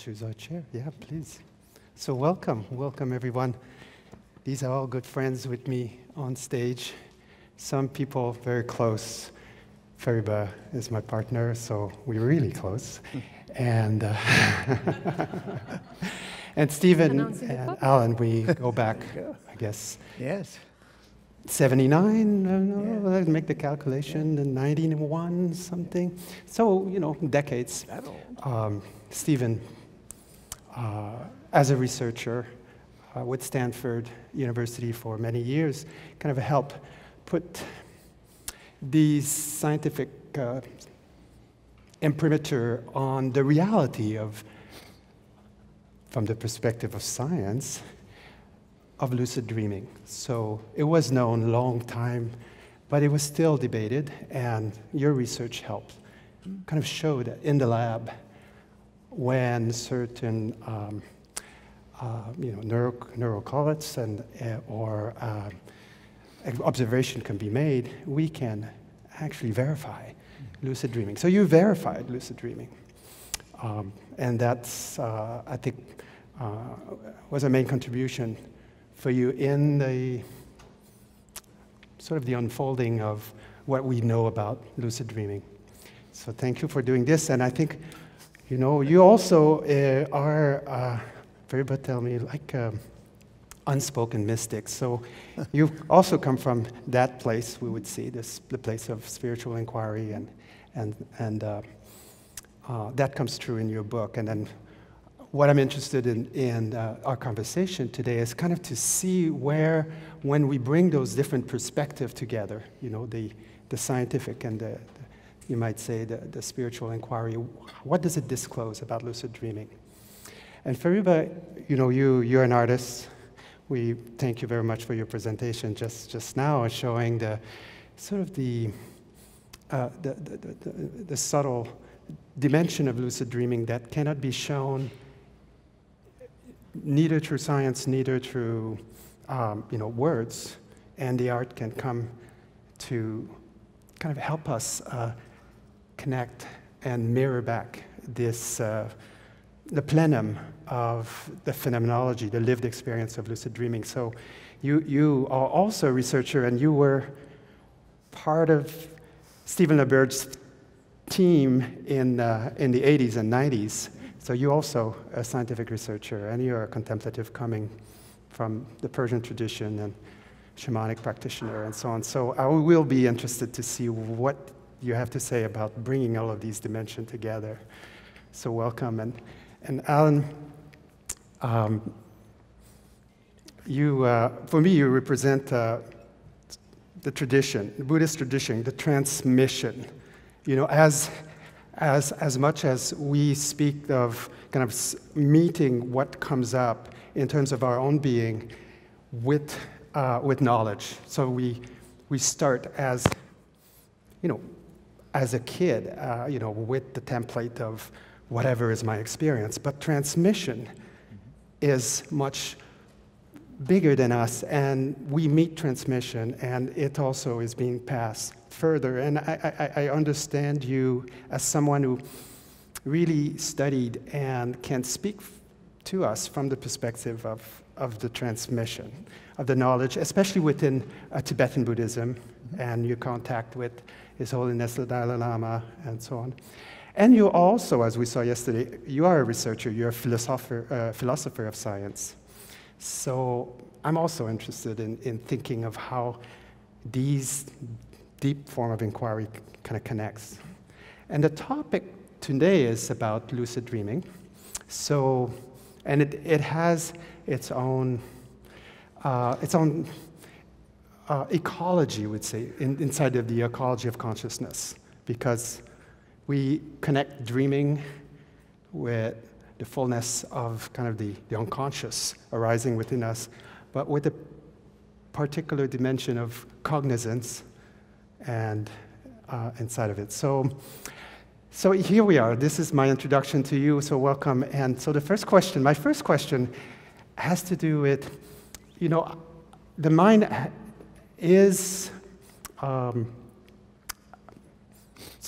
choose our chair. Yeah, please. So welcome everyone. These are all good friends with me on stage. Some people very close. Fariba is my partner, so we're really close. And and Stephen and Alan, we go back, I guess. Yes. 79, I don't know, let's make the calculation, the 91 something. So, you know, decades. Stephen, as a researcher with Stanford University for many years, kind of helped put these scientific imprimatur on the reality of, from the perspective of science, of lucid dreaming. So it was known a long time, but it was still debated, and your research helped kind of show that in the lab, when certain neural correlates or observation can be made, we can actually verify lucid dreaming. So you verified lucid dreaming, and that's I think was a main contribution for you in the sort of the unfolding of what we know about lucid dreaming. So thank you for doing this, and I think, you know, you also are, Fariba tell me, like unspoken mystics. So you also come from that place, we would see, the place of spiritual inquiry, and that comes true in your book. And then what I'm interested in our conversation today is kind of to see where, when we bring those different perspectives together, you know, the scientific and you might say the spiritual inquiry, what does it disclose about lucid dreaming? And Fariba, you know, you're an artist. We thank you very much for your presentation just now, showing the sort of the subtle dimension of lucid dreaming that cannot be shown neither through science, neither through words, and the art can come to kind of help us connect and mirror back this the plenum of the phenomenology, the lived experience of lucid dreaming. So you are also a researcher, and you were part of Stephen LaBerge's team in the 80s and 90s. So you're also a scientific researcher, and you're a contemplative coming from the Persian tradition and shamanic practitioner and so on. So I will be interested to see what you have to say about bringing all of these dimensions together. So welcome. And Alan, for me, you represent the tradition, the Buddhist tradition, the transmission. You know, as much as we speak of kind of meeting what comes up in terms of our own being with knowledge. So we start as, you know, as a kid, you know, with the template of whatever is my experience. But transmission is much bigger than us, and we meet transmission, and it also is being passed further. And I understand you as someone who really studied and can speak to us from the perspective of the transmission of the knowledge, especially within Tibetan Buddhism and your contact with His Holiness the Dalai Lama and so on. And you also, as we saw yesterday, you are a researcher, you're a philosopher of science. So I'm also interested in thinking of how these deep form of inquiry kind of connects. And the topic today is about lucid dreaming. So, and it has its own ecology, we'd say, inside of the ecology of consciousness, because we connect dreaming with the fullness of kind of the unconscious arising within us, but with a particular dimension of cognizance and inside of it. So here we are. This is my introduction to you, so welcome. And so my first question has to do with, you know, the mind is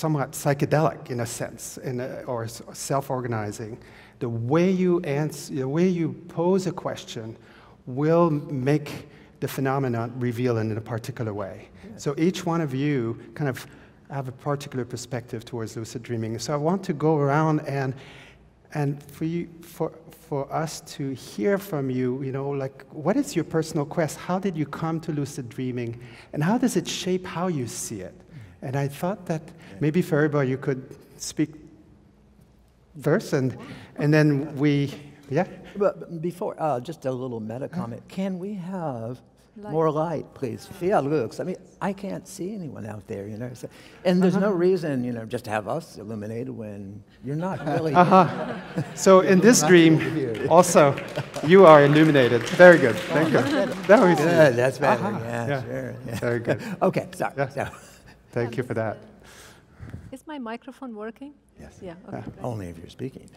somewhat psychedelic in a sense, or self-organizing. The way you answer, the way you pose a question will make the phenomenon reveal in a particular way. Yeah. So each one of you kind of have a particular perspective towards lucid dreaming. So I want to go around and for us to hear from you, you know, like, what is your personal quest? How did you come to lucid dreaming? And how does it shape how you see it? And I thought that maybe, Fariba, you could speak first, and then we, yeah? But before, just a little meta comment. Can we have more light, please? Yeah, looks. I mean, I can't see anyone out there, you know. So, and there's no reason, you know, just to have us illuminated when you're not really. So in this dream, also, you are illuminated. Very good. Thank you. That was good. That's better. Yeah, sure. Yeah. Very good. Okay, sorry. Yeah. So. Thank you for that. Is my microphone working? Yes. Yeah. Okay. Only if you're speaking.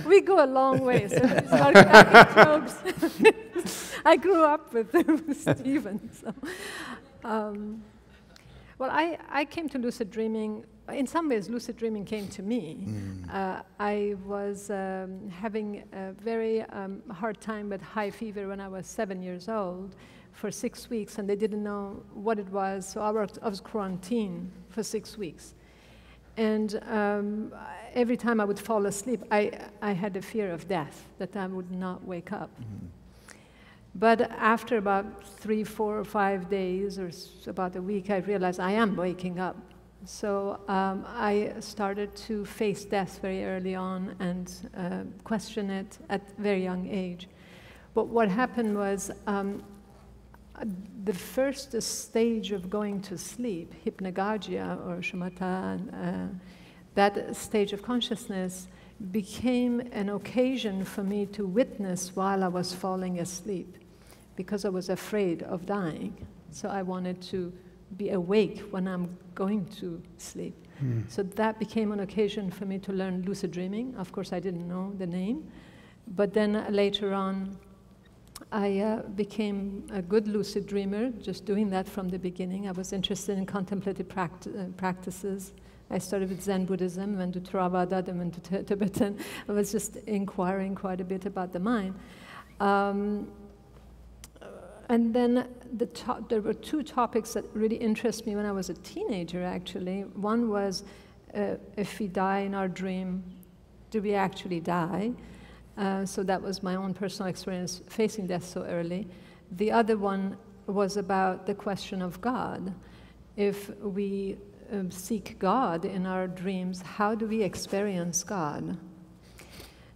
We go a long way. So it's like jokes. I grew up with Stephen. So. Well, I came to lucid dreaming. In some ways, lucid dreaming came to me. I was having a very hard time with high fever when I was 7 years old for 6 weeks, and they didn't know what it was. So I was quarantined for 6 weeks. And every time I would fall asleep, I had a fear of death, that I would not wake up. But after about 3, 4, or 5 days, or about a week, I realized I am waking up. So I started to face death very early on and question it at a very young age. But what happened was the first stage of going to sleep, hypnagogia or shamatha, that stage of consciousness became an occasion for me to witness while I was falling asleep, because I was afraid of dying. So I wanted to be awake when I'm going to sleep. So that became an occasion for me to learn lucid dreaming. Of course, I didn't know the name. But then later on, I became a good lucid dreamer, just doing that from the beginning. I was interested in contemplative practices. I started with Zen Buddhism, went to Theravada, then went to Tibetan. I was just inquiring quite a bit about the mind. And then there were two topics that really interested me when I was a teenager, actually. One was, if we die in our dream, do we actually die? So that was my own personal experience facing death so early. The other one was about the question of God. If we seek God in our dreams, how do we experience God?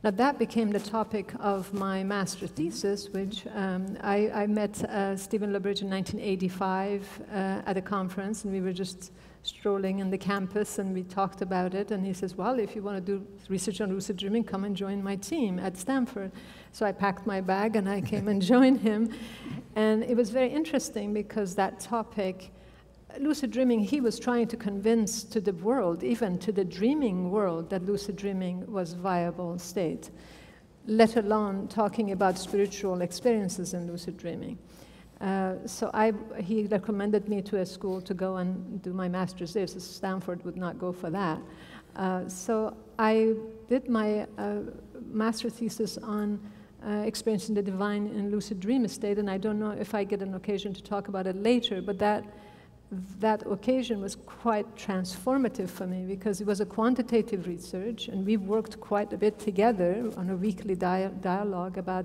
Now that became the topic of my master thesis, which I met Stephen LaBerge in 1985 at a conference, and we were just strolling in the campus, and we talked about it, and he says, well, if you want to do research on lucid dreaming, come and join my team at Stanford. So I packed my bag, and I came and joined him. And it was very interesting, because that topic, lucid dreaming, he was trying to convince to the world, even to the dreaming world, that lucid dreaming was a viable state, let alone talking about spiritual experiences in lucid dreaming. So he recommended me to a school to go and do my master's there, so Stanford would not go for that. So I did my master thesis on experiencing the divine in lucid dream state, and I don't know if I get an occasion to talk about it later, but that occasion was quite transformative for me, because it was a quantitative research, and we worked quite a bit together on a weekly dialogue about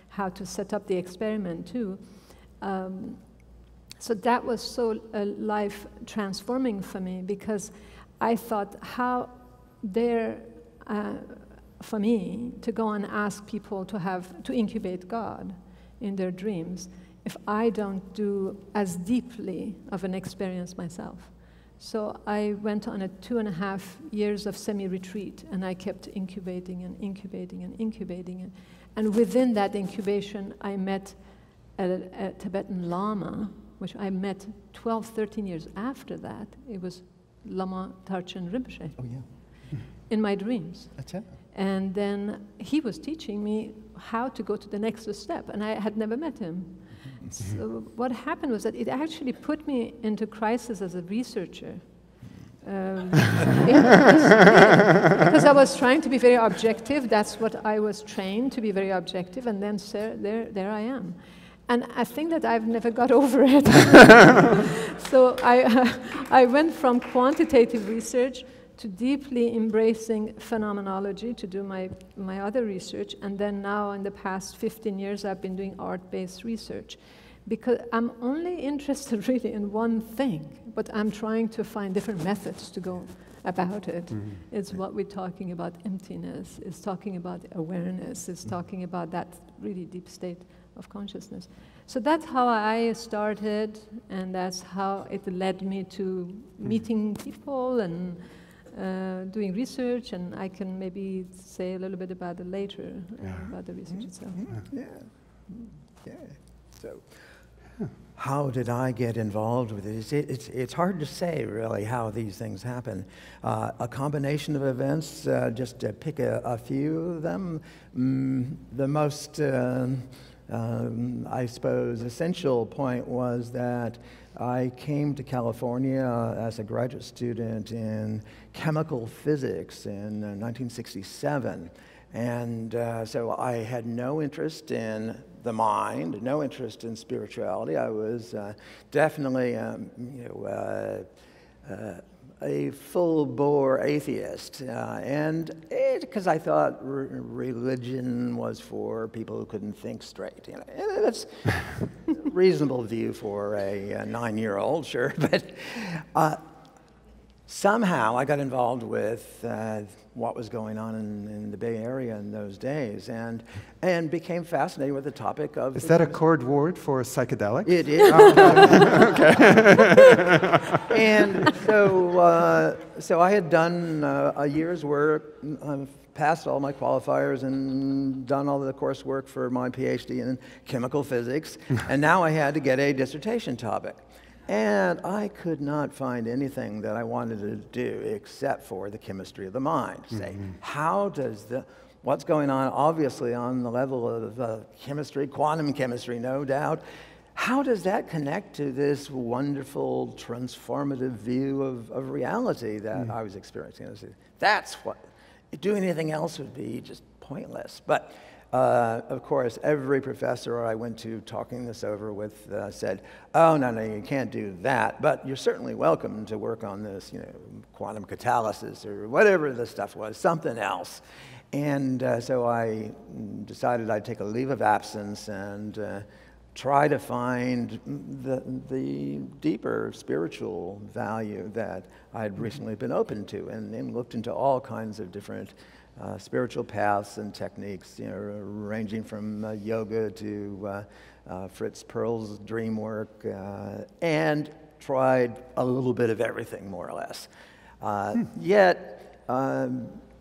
how to set up the experiment too. So that was so life transforming for me, because I thought, how dare for me to go and ask people to incubate God in their dreams if I don't do as deeply of an experience myself. So I went on a 2.5 years of semi-retreat, and I kept incubating and incubating and incubating it. And within that incubation, I met a Tibetan Lama, which I met 12, 13 years after that. It was Lama Tarchen Rinpoche. Oh, yeah. In my dreams. That's it. And then he was teaching me how to go to the next step, and I had never met him. So what happened was that it actually put me into crisis as a researcher. Because I was trying to be very objective. That's what I was trained to be, very objective, and then there I am. And I think that I've never got over it. So I went from quantitative research to deeply embracing phenomenology to do my other research, and then now in the past 15 years I've been doing art-based research, because I'm only interested really in one thing, but I'm trying to find different methods to go about it. Mm-hmm. It's what we're talking about emptiness, it's talking about awareness, it's talking about that really deep state of consciousness. So that's how I started, and that's how it led me to meeting people and doing research, and I can maybe say a little bit about it later, about the research itself. Yeah. So, how did I get involved with it? It's hard to say, really, how these things happen. A combination of events, just to pick a few of them. The most, I suppose, essential point was that I came to California as a graduate student in chemical physics in 1967. And so I had no interest in the mind, no interest in spirituality. I was definitely a full-bore atheist, and because I thought religion was for people who couldn't think straight. And that's a reasonable view for a 9-year-old, sure, but somehow I got involved with what was going on in the Bay Area in those days, and became fascinated with the topic of... Is that a code word for psychedelics? It is. Okay. And so I had done a year's work, passed all my qualifiers and done all the coursework for my PhD in chemical physics, and now I had to get a dissertation topic. And I could not find anything that I wanted to do except for the chemistry of the mind. Say, how does what's going on, obviously on the level of chemistry, quantum chemistry, no doubt, how does that connect to this wonderful transformative view of reality that I was experiencing? That's what, doing anything else would be just pointless. But of course, every professor I went to talking this over with said, oh, no, you can't do that, but you're certainly welcome to work on this, quantum catalysis or whatever the stuff was, something else. And so I decided I'd take a leave of absence and try to find the deeper spiritual value that I had recently been open to, and looked into all kinds of different spiritual paths and techniques, ranging from yoga to Fritz Perls' dream work, and tried a little bit of everything, more or less. Yet,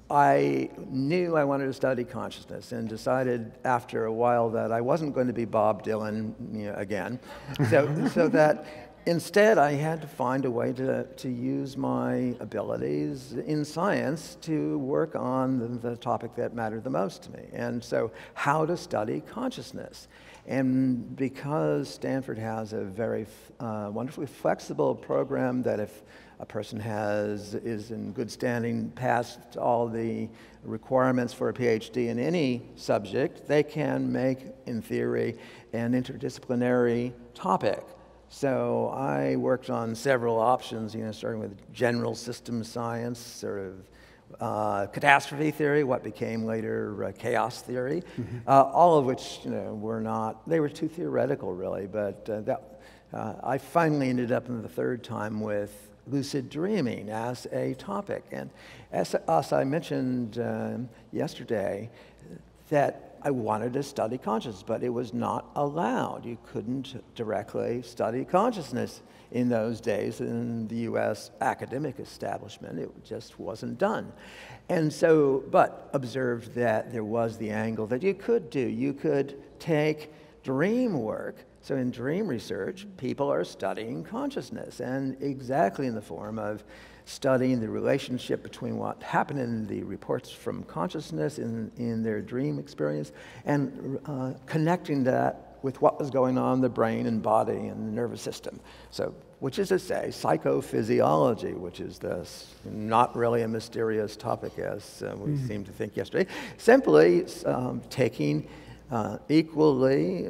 I knew I wanted to study consciousness, and decided after a while that I wasn't going to be Bob Dylan again, so that instead, I had to find a way to use my abilities in science to work on the topic that mattered the most to me. And so, how to study consciousness. And because Stanford has a very wonderfully flexible program that if a person is in good standing, past all the requirements for a PhD in any subject, they can make, in theory, an interdisciplinary topic. So I worked on several options, starting with general system science, sort of catastrophe theory, what became later chaos theory, all of which they were too theoretical really, but I finally ended up in the third time with lucid dreaming as a topic. And as I mentioned yesterday, that I wanted to study consciousness, but it was not allowed. You couldn't directly study consciousness in those days in the US academic establishment. It just wasn't done. And so, but observed that there was the angle that you could do. You could take dream work. So in dream research, people are studying consciousness, and exactly in the form of studying the relationship between what happened in the reports from consciousness in their dream experience, and connecting that with what was going on in the brain and body and the nervous system. So, which is to say, psychophysiology, which is this not really a mysterious topic as we seemed to think yesterday, simply taking equally,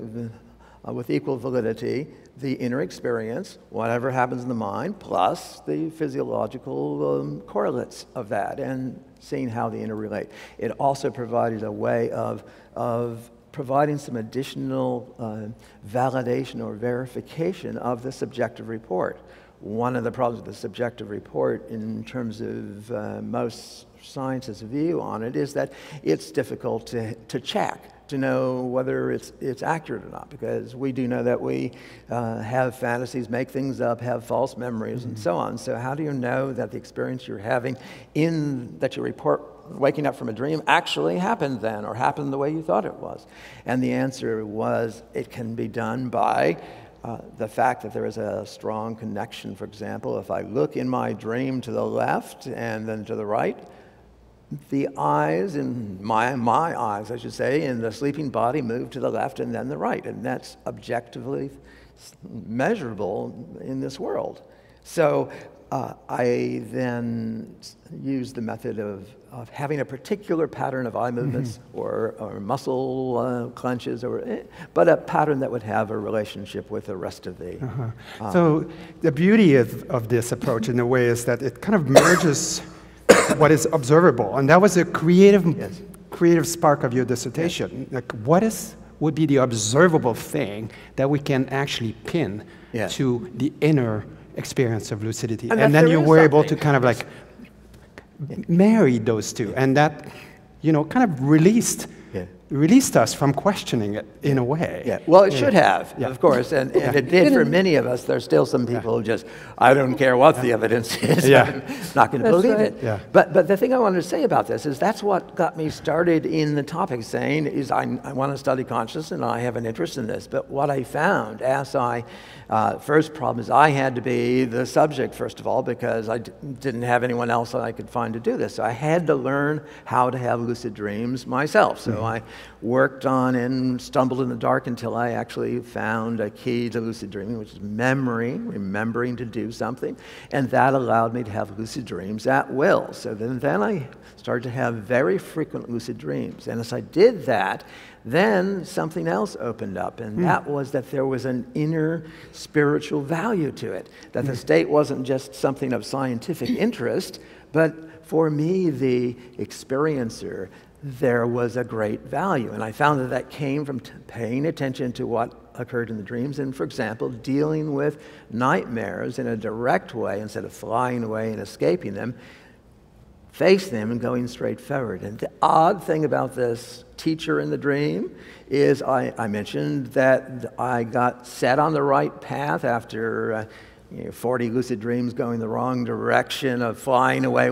with equal validity, the inner experience, whatever happens in the mind, plus the physiological correlates of that, and seeing how they interrelate. It also provided a way of providing some additional validation or verification of the subjective report. One of the problems with the subjective report in terms of most science's view on it is that it's difficult to check, to know whether it's accurate or not, because we do know that we have fantasies, make things up, have false memories, and so on. So how do you know that the experience you're having that you report waking up from a dream actually happened then, or happened the way you thought it was? And the answer was, it can be done by the fact that there is a strong connection. For example, if I look in my dream to the left and then to the right, the eyes, in my eyes, I should say, in the sleeping body move to the left and then the right, and that's objectively measurable in this world. So I then use the method of having a particular pattern of eye movements or muscle clenches, but a pattern that would have a relationship with the rest of the... So the beauty of this approach in a way is that it kind of merges what is observable, and that was a creative spark of your dissertation. Like, what would be the observable thing that we can actually pin to the inner experience of lucidity? And then you were able to kind of like marry those two, and that, you know, kind of released us from questioning it in a way. Yeah, well, it should have, of course, and it did for many of us. There's still some people who just, I don't care what the evidence is, I'm not going to believe it. Yeah. But the thing I wanted to say about this is that's what got me started in the topic, saying is I want to study consciousness and I have an interest in this. But what I found as first problem is I had to be the subject, first of all, because I didn't have anyone else that I could find to do this. So I had to learn how to have lucid dreams myself. So I worked on and stumbled in the dark until I actually found a key to lucid dreaming, which is remembering to do something. And that allowed me to have lucid dreams at will. So then I started to have very frequent lucid dreams. And as I did that, then something else opened up, and that was that there was an inner spiritual value to it, that the state wasn't just something of scientific interest, but for me, the experiencer, there was a great value. And I found that that came from paying attention to what occurred in the dreams, and, for example, dealing with nightmares in a direct way instead of flying away and escaping them, face them and going straight forward. And the odd thing about this teacher in the dream is I mentioned that I got set on the right path after 40 lucid dreams going the wrong direction, of flying away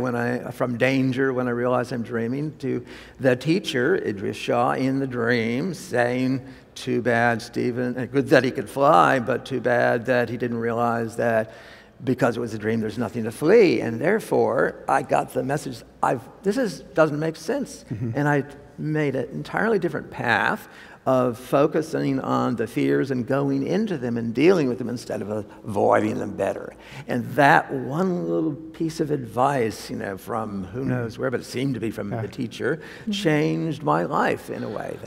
from danger when I realized I'm dreaming, to the teacher, Idris Shah, in the dream saying, too bad, Stephen, good that he could fly, but too bad that he didn't realize that because it was a dream, there's nothing to flee. And therefore, I got the message, doesn't make sense. And I made an entirely different path of focusing on the fears and going into them and dealing with them instead of avoiding them better. And that one little piece of advice, from who knows where, but it seemed to be from the teacher, changed my life in a way.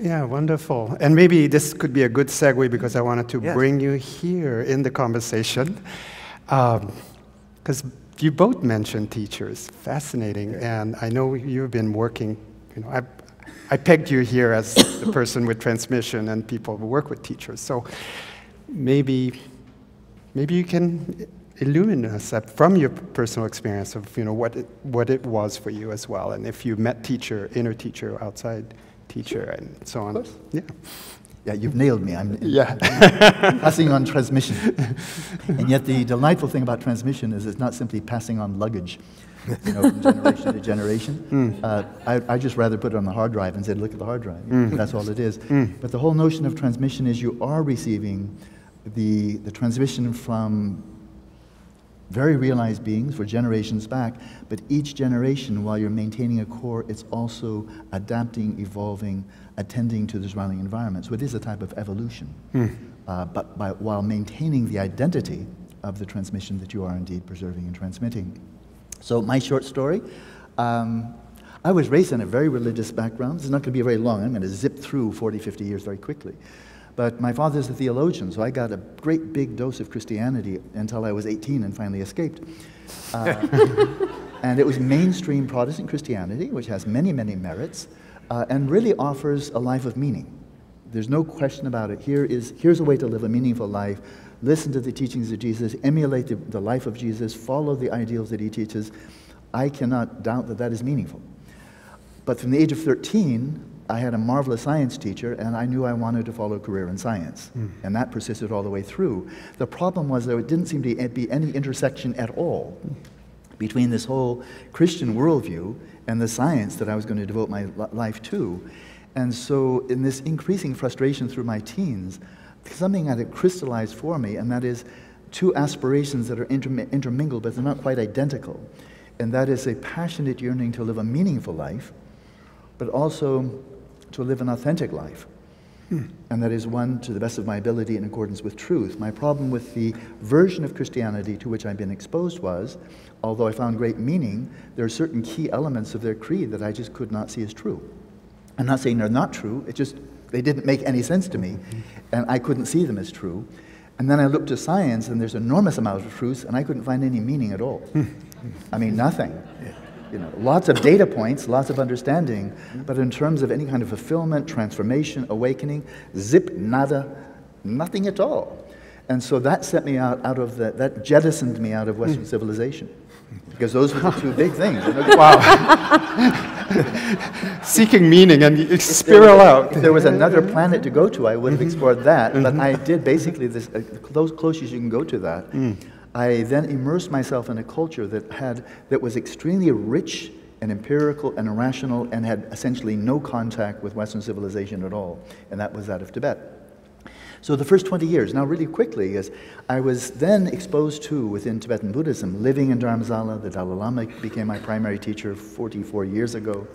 Yeah, wonderful. And maybe this could be a good segue, because I wanted to bring you here in the conversation, because you both mentioned teachers. Fascinating. And I know you've been working, I pegged you here as the person with transmission and people who work with teachers. So maybe you can illuminate us from your personal experience of what it was for you as well, and if you met teacher, inner teacher, outside teacher, and so on. Yeah, you've nailed me. I'm passing on transmission. And yet the delightful thing about transmission is it's not simply passing on luggage, from generation to generation. I just rather put it on the hard drive and say, look at the hard drive. That's all it is. But the whole notion of transmission is you are receiving the transmission from very realized beings for generations back, but each generation, while you're maintaining a core, it's also adapting, evolving, attending to the surrounding environment. So it is a type of evolution, while maintaining the identity of the transmission that you are indeed preserving and transmitting. So my short story, I was raised in a very religious background. This is not going to be very long. I'm going to zip through 40, 50 years very quickly. But my father's a theologian, so I got a great big dose of Christianity until I was 18 and finally escaped. And it was mainstream Protestant Christianity, which has many, many merits, and really offers a life of meaning. There's no question about it. Here's a way to live a meaningful life. Listen to the teachings of Jesus, emulate the life of Jesus, follow the ideals that he teaches. I cannot doubt that that is meaningful. But from the age of 13, I had a marvelous science teacher, and I knew I wanted to follow a career in science. And that persisted all the way through. The problem was there didn't seem to be any intersection at all between this whole Christian worldview and the science that I was going to devote my life to. And so in this increasing frustration through my teens, something had crystallized for me, and that is two aspirations that are intermingled, but they're not quite identical. And that is a passionate yearning to live a meaningful life, but also to live an authentic life. And that is one to the best of my ability in accordance with truth. My problem with the version of Christianity to which I've been exposed was, although I found great meaning, there are certain key elements of their creed that I just could not see as true. I'm not saying they're not true, it just, they didn't make any sense to me, and I couldn't see them as true. And then I looked to science, and there's an enormous amount of truths, and I couldn't find any meaning at all. I mean, nothing. You know, lots of data points, lots of understanding, but in terms of any kind of fulfillment, transformation, awakening, zip, nada, nothing at all. And so that set me out of that jettisoned me out of Western civilization. Because those were the two big things. Wow. Seeking meaning and spiral out. If there was another planet to go to, I would have explored that, but I did basically this, close as you can go to that. I then immersed myself in a culture that was extremely rich and empirical and irrational and had essentially no contact with Western civilization at all, and that was that of Tibet. So the first 20 years, now really quickly, is I was then exposed to, within Tibetan Buddhism, living in Dharamsala. The Dalai Lama became my primary teacher 44 years ago.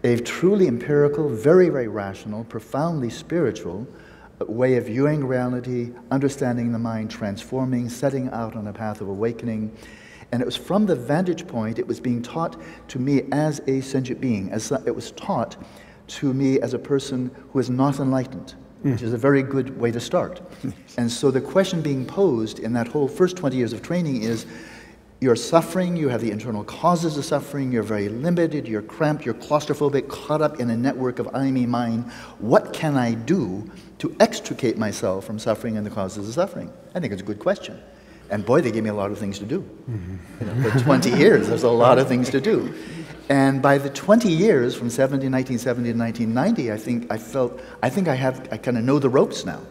A truly empirical, very, very rational, profoundly spiritual way of viewing reality, understanding the mind, transforming, setting out on a path of awakening. And it was from the vantage point, it was being taught to me as a sentient being, it was taught to me as a person who is not enlightened, which is a very good way to start. And so the question being posed in that whole first 20 years of training is, you're suffering, you have the internal causes of suffering, you're very limited, you're cramped, you're claustrophobic, caught up in a network of I, me, mine. What can I do to extricate myself from suffering and the causes of suffering? I think it's a good question. And boy, they gave me a lot of things to do. You know, for 20 years, there's a lot of things to do. And by the 20 years, from 1970 to 1990, I think I kind of know the ropes now.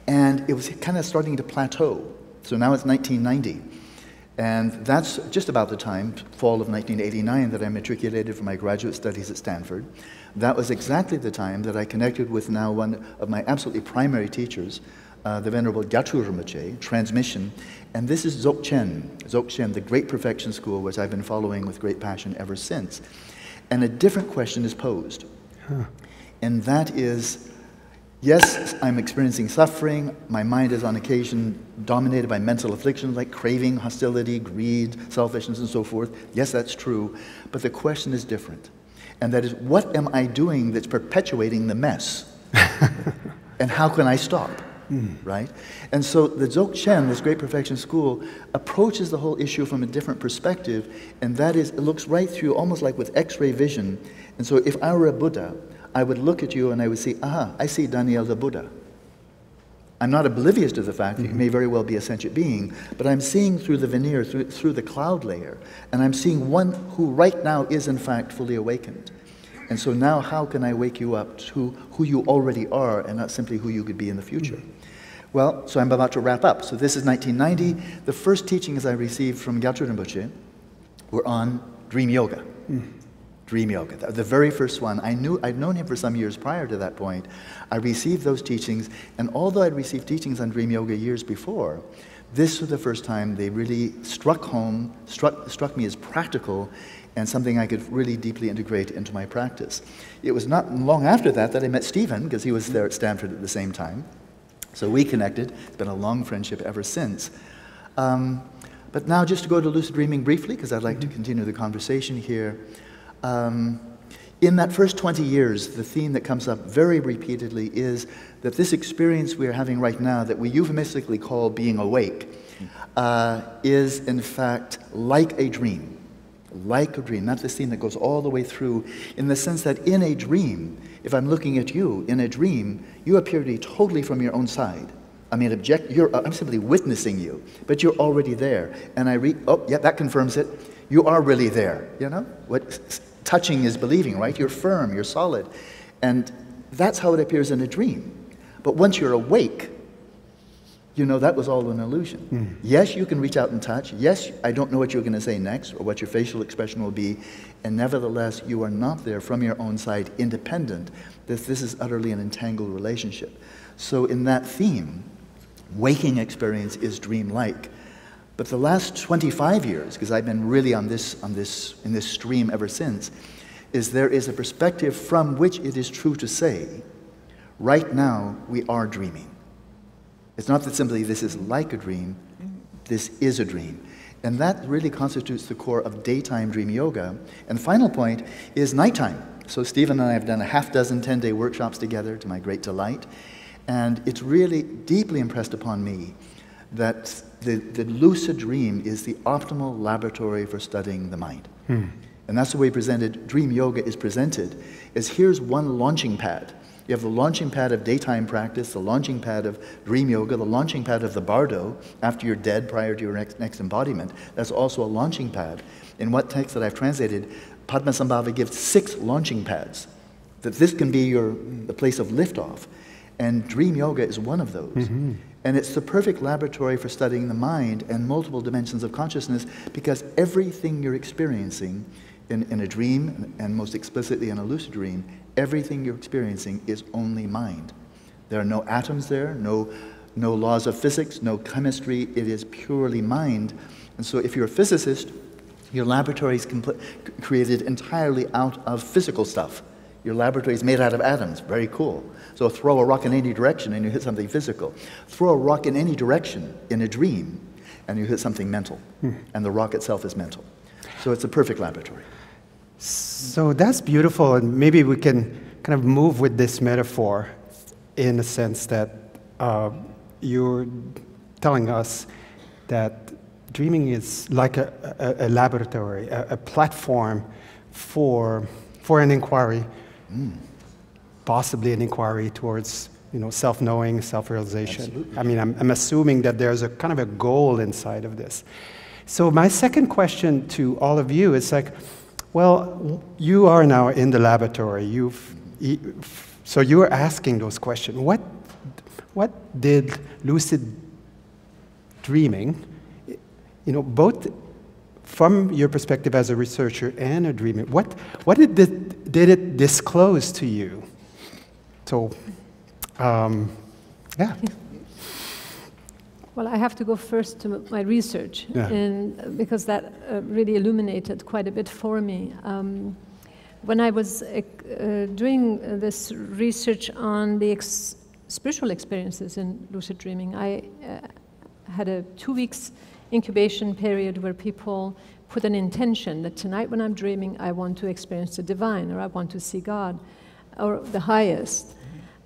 And it was kind of starting to plateau. So now it's 1990. And that's just about the time, fall of 1989, that I matriculated for my graduate studies at Stanford. That was exactly the time that I connected with now one of my absolutely primary teachers, the Venerable Gyatso Rinpoche, transmission. And this is Dzogchen, the Great Perfection School, which I've been following with great passion ever since. And a different question is posed. And that is, yes, I'm experiencing suffering. My mind is on occasion dominated by mental afflictions like craving, hostility, greed, selfishness, and so forth. Yes, that's true. But the question is different. And that is, what am I doing that's perpetuating the mess? And how can I stop? Right? And so the Dzogchen, this Great Perfection School, approaches the whole issue from a different perspective. And that is, it looks right through, almost like with X-ray vision. And so if I were a Buddha, I would look at you and I would say, aha, I see Daniel the Buddha. I'm not oblivious to the fact that you may very well be a sentient being, but I'm seeing through the veneer, through the cloud layer, and I'm seeing one who right now is in fact fully awakened. And so now how can I wake you up to who you already are and not simply who you could be in the future? Well, so I'm about to wrap up. So this is 1990. The first teachings I received from Gyatso Rinpoche were on dream yoga. Dream yoga, the very first one. I'd known him for some years prior to that point. I received those teachings, and although I'd received teachings on dream yoga years before, This was the first time they really struck me as practical and something I could really deeply integrate into my practice. It was not long after that that I met Stephen, because he was there at Stanford at the same time. So we connected. It's been a long friendship ever since. But now just to go to lucid dreaming briefly, because I'd like to continue the conversation here. In that first 20 years, the theme that comes up very repeatedly is that this experience we are having right now, that we euphemistically call being awake, is in fact like a dream. Like a dream. That's this theme that goes all the way through, in the sense that in a dream, if I'm looking at you, in a dream, you appear to be totally from your own side. I mean, I'm simply witnessing you, but you're already there. And I read, oh, yeah, that confirms it. You are really there, you know? What touching is believing, right? You're firm, you're solid. And that's how it appears in a dream. But once you're awake, you know that was all an illusion. Yes, you can reach out and touch. Yes, I don't know what you're going to say next or what your facial expression will be. And nevertheless, you are not there from your own side, independent. This is utterly an entangled relationship. So in that theme, waking experience is dreamlike. But the last 25 years, because I've been really in this stream ever since, is there is a perspective from which it is true to say, right now we are dreaming. It's not that simply this is like a dream, this is a dream. And that really constitutes the core of daytime dream yoga. And the final point is nighttime. So Stephen and I have done a half-dozen 10-day workshops together, to my great delight. And it's really deeply impressed upon me that the lucid dream is the optimal laboratory for studying the mind. And that's the way dream yoga is presented, is here's one launching pad. You have the launching pad of daytime practice, the launching pad of dream yoga, the launching pad of the bardo, after you're dead prior to your next embodiment. That's also a launching pad. In what text that I've translated, Padmasambhava gives 6 launching pads, that this can be the place of liftoff. And dream yoga is one of those. And it's the perfect laboratory for studying the mind and multiple dimensions of consciousness, because everything you're experiencing in a dream, and most explicitly in a lucid dream, everything you're experiencing is only mind. There are no atoms there, no laws of physics, no chemistry. It is purely mind. And so if you're a physicist, your laboratory is created entirely out of physical stuff. Your laboratory is made out of atoms. Very cool. So throw a rock in any direction and you hit something physical. Throw a rock in any direction in a dream and you hit something mental. And the rock itself is mental. So it's a perfect laboratory. So that's beautiful, and maybe we can kind of move with this metaphor in the sense that you're telling us that dreaming is like a laboratory, a platform for an inquiry, possibly an inquiry towards self-knowing, self-realization. Absolutely. I mean, I'm assuming that there's a kind of a goal inside of this. So my second question to all of you is like, well, you are now in the laboratory. So you're asking those questions. What did lucid dreaming, both from your perspective as a researcher and a dreamer, what did it disclose to you? So, yeah. Well, I have to go first to my research, and because that really illuminated quite a bit for me. When I was doing this research on the spiritual experiences in lucid dreaming, I had a 2 weeks incubation period where people put an intention that tonight when I'm dreaming, I want to experience the divine, or I want to see God, or the highest.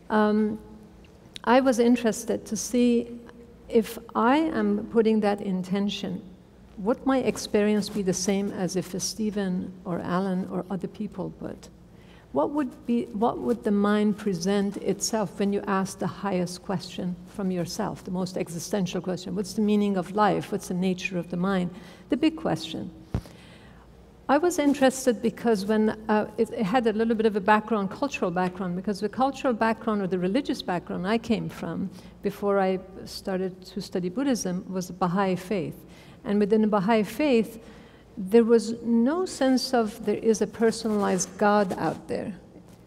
I was interested to see if I am putting that intention, would my experience be the same as if Stephen or Alan or other people would? What would the mind present itself when you ask the highest question from yourself, the most existential question? What's the meaning of life? What's the nature of the mind? The big question. I was interested because when it had a little bit of a background, cultural background, because the cultural background or the religious background I came from before I started to study Buddhism was the Baha'i faith. And within the Baha'i faith, there was no sense of there is a personalized God out there.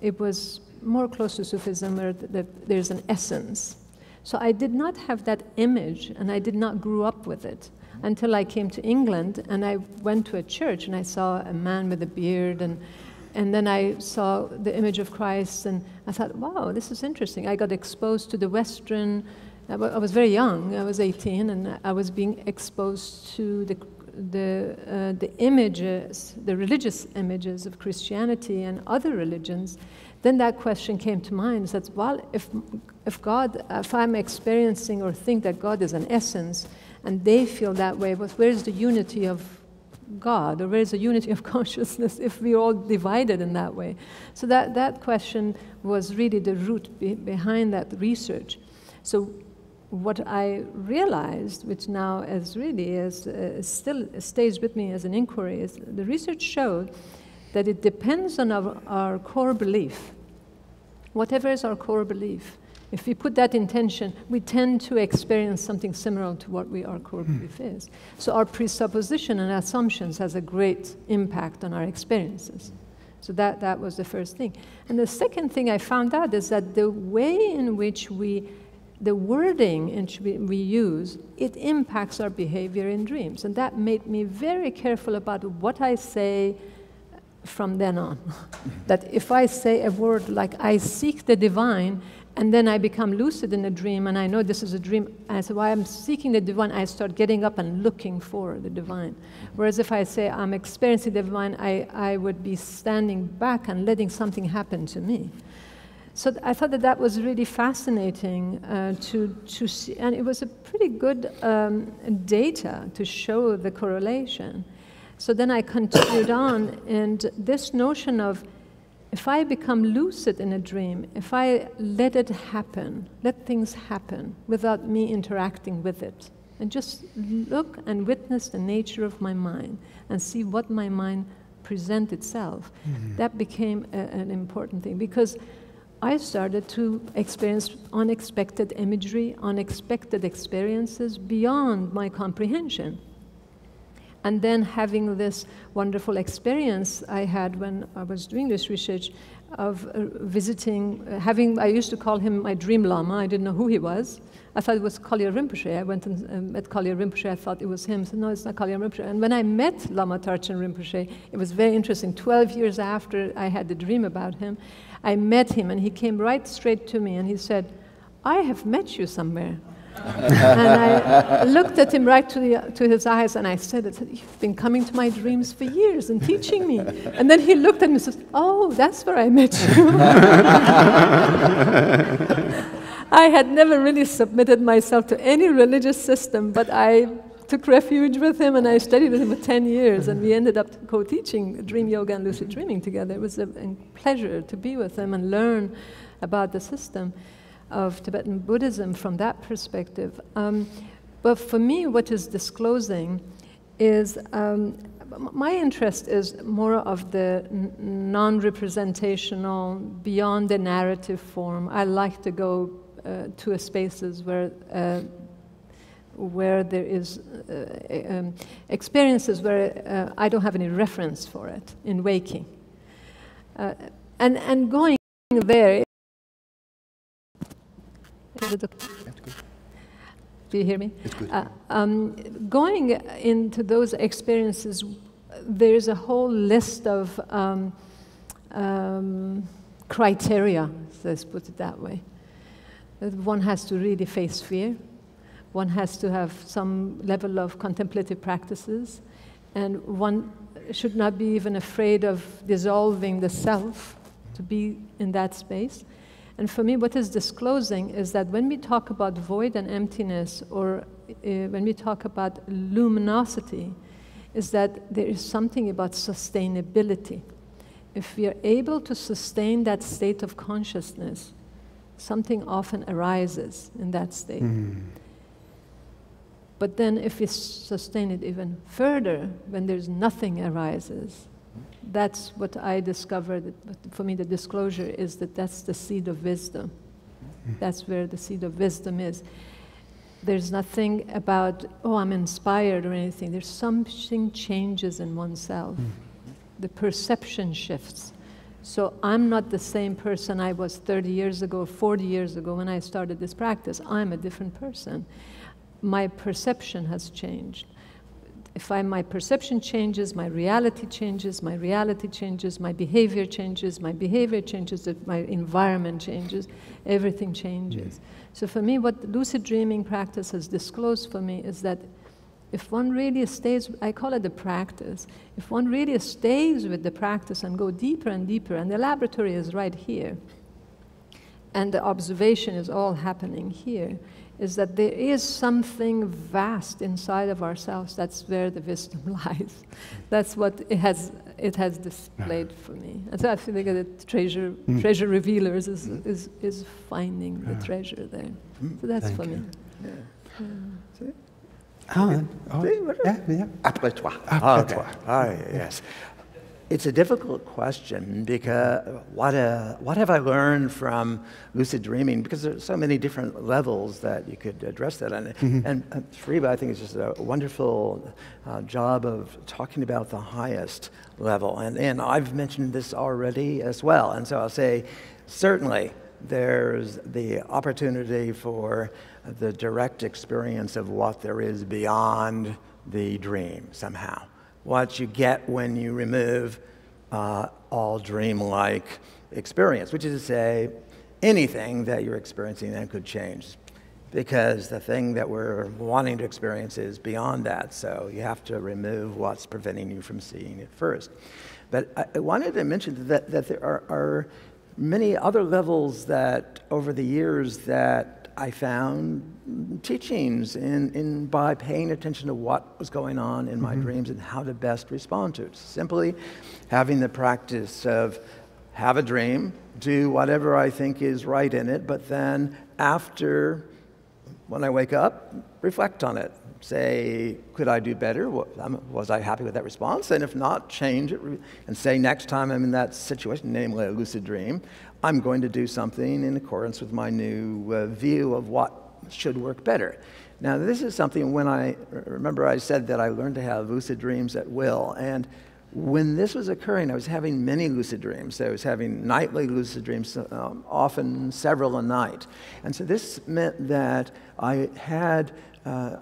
It was more close to Sufism where there's an essence. So I did not have that image, and I did not grow up with it until I came to England, and I went to a church, and I saw a man with a beard, and then I saw the image of Christ, and I thought, wow, this is interesting. I got exposed to the Western, I was very young, I was 18, and I was being exposed to the images, the religious images of Christianity and other religions. Then that question came to mind, that, well, if I'm experiencing or think that God is an essence, and they feel that way, but where's the unity of God, or where's the unity of consciousness if we're all divided in that way? So that question was really the root behind that research. So what I realized, which now still stays with me as an inquiry, is the research showed that it depends on our core belief. Whatever is our core belief, if we put that intention, we tend to experience something similar to what our core belief is. So our presupposition and assumptions has a great impact on our experiences. So that was the first thing. And the second thing I found out is that the way in which the wording in which we use, it impacts our behavior in dreams. And that made me very careful about what I say from then on. That if I say a word like, I seek the divine, and then I become lucid in a dream, and I know this is a dream, and so while I'm seeking the divine, I start getting up and looking for the divine. Whereas if I say I'm experiencing the divine, I would be standing back and letting something happen to me. So I thought that was really fascinating to see, and it was a pretty good data to show the correlation. So then I continued on, and this notion of, if I become lucid in a dream, if I let it happen, let things happen without me interacting with it, and just look and witness the nature of my mind and see what my mind presents itself, that became an important thing, because I started to experience unexpected imagery, unexpected experiences beyond my comprehension. And then having this wonderful experience I had when I was doing this research of visiting, I used to call him my dream lama. I didn't know who he was. I thought it was Kalya Rinpoche. I went and met Kalya Rinpoche. I thought it was him. So no, it's not Kalya Rinpoche. And when I met Lama Tarchen Rinpoche, it was very interesting. 12 years after I had the dream about him, I met him, and he came right straight to me, and he said, I have met you somewhere. And I looked at him right to his eyes, and I said, you've been coming to my dreams for years and teaching me. And then he looked at me and said, oh, that's where I met you. I had never really submitted myself to any religious system, but I took refuge with him, and I studied with him for 10 years, and we ended up co-teaching dream yoga and lucid dreaming together. It was a pleasure to be with him and learn about the system of Tibetan Buddhism from that perspective. But for me, what is disclosing is, my interest is more of the non-representational, beyond the narrative form. I like to go to spaces where there is experiences where I don't have any reference for it in waking. And going there, do you hear me? It's good. Going into those experiences, there's a whole list of criteria, let's put it that way. One has to really face fear. One has to have some level of contemplative practices. And one should not be even afraid of dissolving the self to be in that space. And for me, what is disclosing is that when we talk about void and emptiness, or when we talk about luminosity, is that there is something about sustainability. If we are able to sustain that state of consciousness, something often arises in that state. But then if we sustain it even further, when there's nothing arises, that's what I discovered. For me, the disclosure is that that's the seed of wisdom. That's where the seed of wisdom is. There's nothing about, oh, I'm inspired or anything. There's something changes in oneself. The perception shifts. So I'm not the same person I was 30 years ago, 40 years ago when I started this practice. I'm a different person. My perception has changed. If my perception changes, my reality changes, my reality changes, my behavior changes, my behavior changes, if my environment changes, everything changes. So for me, what the lucid dreaming practice has disclosed for me is that if one really stays, I call it the practice, if one really stays with the practice and go deeper and deeper, and the laboratory is right here, and the observation is all happening here, is that there is something vast inside of ourselves. That's where the wisdom lies. That's what it has displayed for me. And so I feel like the treasure revealers is finding the treasure there. So that's for me. Alan, Après toi. Après toi. Yes. It's a difficult question because what have I learned from lucid dreaming? Because there's so many different levels that you could address that on. And Fariba, I think, is just a wonderful job of talking about the highest level. And I've mentioned this already as well. And so I'll say, certainly, there's the opportunity for the direct experience of what there is beyond the dream somehow. What you get when you remove all dream-like experience, which is to say, anything that you're experiencing then could change, because the thing that we're wanting to experience is beyond that, so you have to remove what's preventing you from seeing it first. But I wanted to mention that there are many other levels that, over the years, that I found teachings by paying attention to what was going on in my dreams and how to best respond to it. Simply having the practice of have a dream, do whatever I think is right in it, but then after, when I wake up, reflect on it. Say, could I do better? Was I happy with that response? And if not, change it and say, next time I'm in that situation, namely a lucid dream, I'm going to do something in accordance with my new view of what should work better. Now, this is something when I said that I learned to have lucid dreams at will. And when this was occurring, I was having many lucid dreams. So I was having nightly lucid dreams, often several a night. And so this meant that I had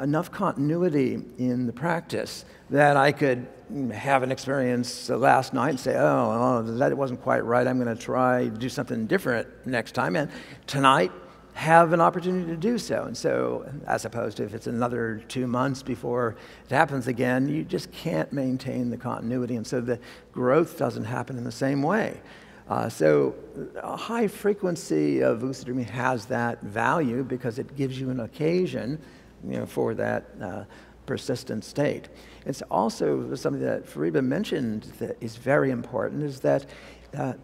enough continuity in the practice that I could have an experience last night and say, oh, that wasn't quite right. I'm going to try to do something different next time. And tonight, have an opportunity to do so. And so, as opposed to if it's another 2 months before it happens again, you just can't maintain the continuity. And so the growth doesn't happen in the same way. So a high frequency of lucid dreaming has that value because it gives you an occasion, for that persistent state. It's also something that Fariba mentioned that is very important, is that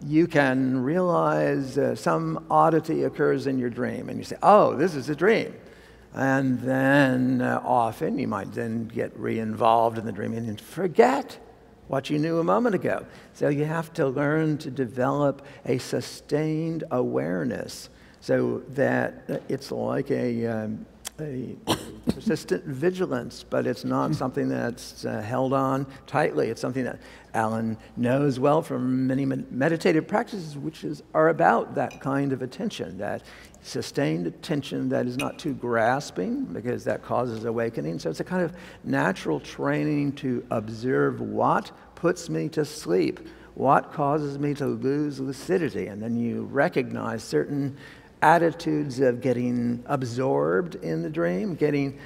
you can realize some oddity occurs in your dream, and you say, oh, this is a dream. And then often you might then get re-involved in the dream and forget what you knew a moment ago. So you have to learn to develop a sustained awareness so that it's like a persistent vigilance, but it's not something that's held on tightly. It's something that Alan knows well from many meditative practices, which are about that kind of attention, that sustained attention that is not too grasping, because that causes awakening. So it's a kind of natural training to observe what puts me to sleep, what causes me to lose lucidity, and then you recognize certain attitudes of getting absorbed in the dream, getting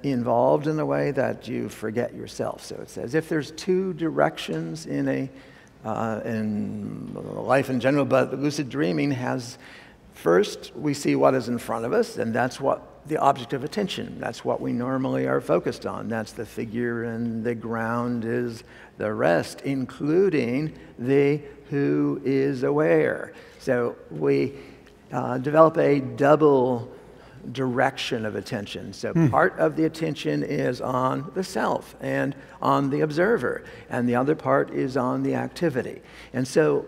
involved in a way that you forget yourself. So it's as if there's two directions in life in general, but lucid dreaming has, first, we see what is in front of us, and that's what the object of attention. That's what we normally are focused on. That's the figure, and the ground is the rest, including the who is aware. So we develop a double direction of attention. So part of the attention is on the self and on the observer, and the other part is on the activity. And so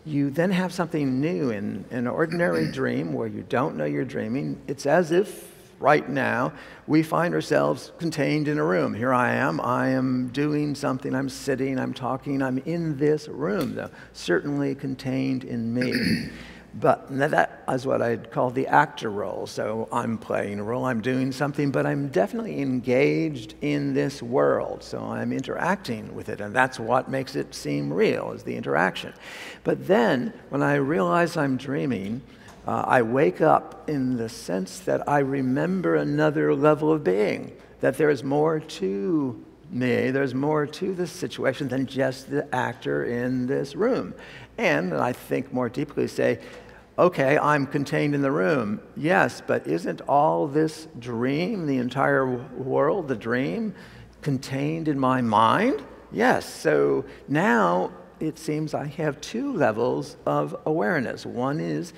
you then have something new in an ordinary dream where you don't know you're dreaming. It's as if right now, we find ourselves contained in a room. Here I am doing something, I'm sitting, I'm talking, I'm in this room, though, certainly contained in me. But that is what I'd call the actor role. So I'm playing a role, I'm doing something, but I'm definitely engaged in this world. So I'm interacting with it, and that's what makes it seem real, is the interaction. But then, when I realize I'm dreaming, I wake up in the sense that I remember another level of being, that there is more to me, there's more to this situation than just the actor in this room. And I think more deeply say, okay, I'm contained in the room. Yes, but isn't all this dream, the entire world, the dream, contained in my mind? Yes, so now it seems I have two levels of awareness. One is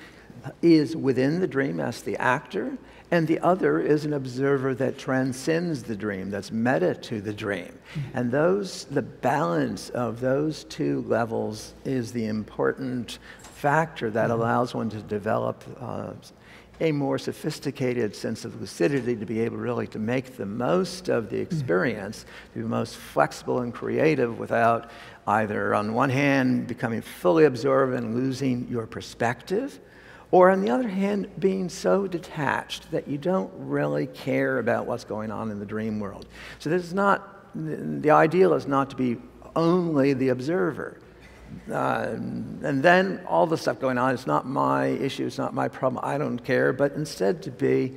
within the dream as the actor, and the other is an observer that transcends the dream, that's meta to the dream. And the balance of those two levels is the important factor that allows one to develop a more sophisticated sense of lucidity, to be able really to make the most of the experience, to be most flexible and creative without either, on one hand, becoming fully absorbed and losing your perspective, or on the other hand, being so detached that you don't really care about what's going on in the dream world. So this is not, the ideal is not to be only the observer. And then all the stuff going on, it's not my issue, it's not my problem, I don't care, but instead to be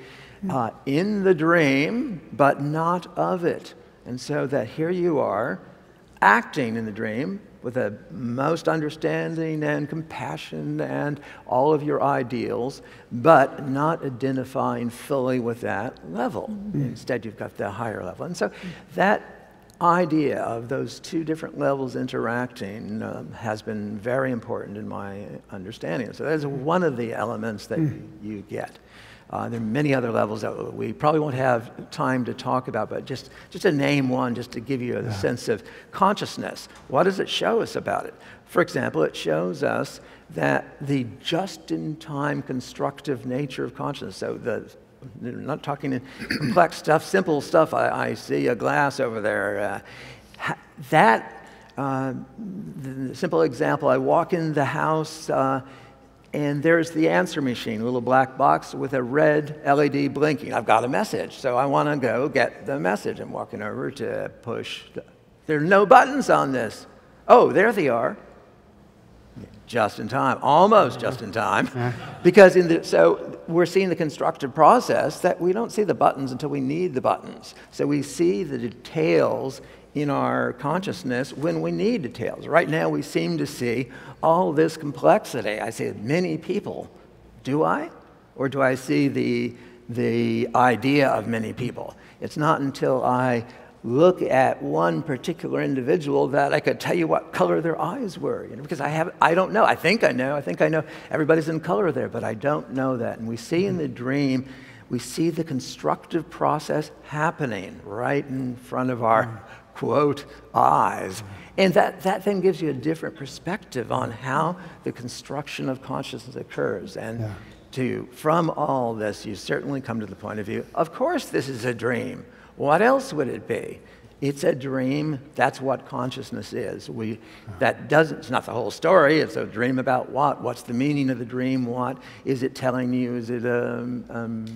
in the dream, but not of it. And so that here you are, acting in the dream with the most understanding and compassion and all of your ideals, but not identifying fully with that level. Instead, you've got the higher level. And so that idea of those two different levels interacting has been very important in my understanding. So that's one of the elements that you get. There are many other levels that we probably won't have time to talk about, but just to name one, just to give you a sense of consciousness. What does it show us about it? For example, it shows us that the just-in-time constructive nature of consciousness, so I'm not talking complex stuff, simple stuff. I see a glass over there. The simple example, I walk in the house and there's the answer machine, a little black box with a red LED blinking. I've got a message, so I want to go get the message. I'm walking over to push. There are no buttons on this. Oh, there they are. Just in time, almost just in time. Because so we're seeing the constructive process that we don't see the buttons until we need the buttons. So we see the details in our consciousness when we need details. Right now we seem to see all this complexity. I see many people. Do I? Or do I see the idea of many people? It's not until I look at one particular individual that I could tell you what color their eyes were, because I don't know. I think I know everybody's in color there, but I don't know that. And we see in the dream, we see the constructive process happening right in front of our, quote, eyes. And that then gives you a different perspective on how the construction of consciousness occurs. And from all this, you certainly come to the point of view, of course this is a dream. What else would it be? It's a dream. That's what consciousness is. It's not the whole story. It's a dream about what? What's the meaning of the dream? What is it telling you? Is it a